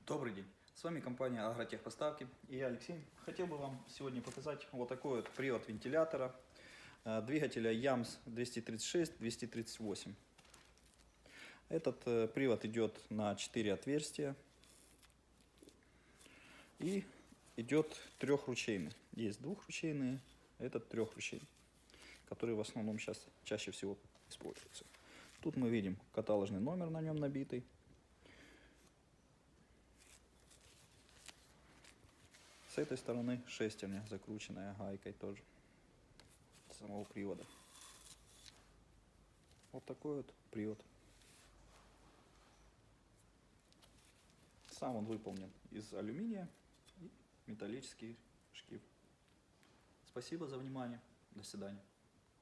Добрый день, с вами компания Агротехпоставки и я, Алексей. Хотел бы вам сегодня показать вот такой вот привод вентилятора двигателя YAMS 236-238. Этот привод идет на 4 отверстия и идет трехручейный. Есть двухручейные, этот трехручейный, который в основном сейчас чаще всего используется. Тут мы видим каталожный номер на нем набитый. С этой стороны шестерня, закрученная гайкой тоже самого привода. Вот такой вот привод. Сам он выполнен из алюминия и металлический шкив. Спасибо за внимание. До свидания.